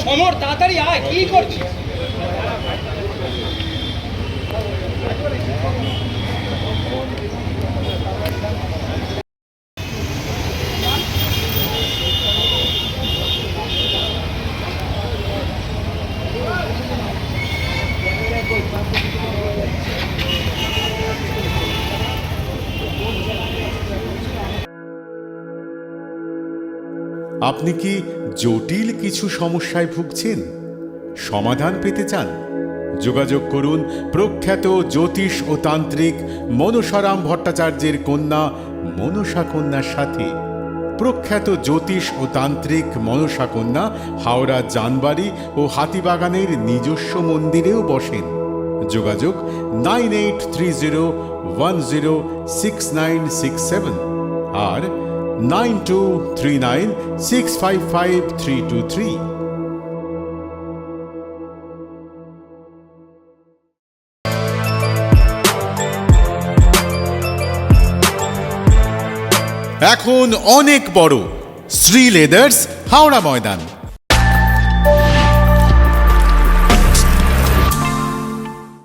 সমর তাড়াতাড়ি আয়, কি করছিস? আপনি কি জটিল কিছু সমস্যায় ভুগছেন? সমাধান পেতে চান? যোগাযোগ করুন প্রখ্যাত জ্যোতিষ ও তান্ত্রিক মনসারাম ভট্টাচার্যের কন্যা মনসা কন্যার সাথে। প্রখ্যাত জ্যোতিষ ও তান্ত্রিক মনসা কন্যা হাওড়া জানবাড়ি ও হাতিবাগানের নিজস্ব মন্দিরেও বসেন। যোগাযোগ 9830106967 আর 9239655323। এখন অনেক বড় শ্রী লেদার্স হাওড়া ময়দান।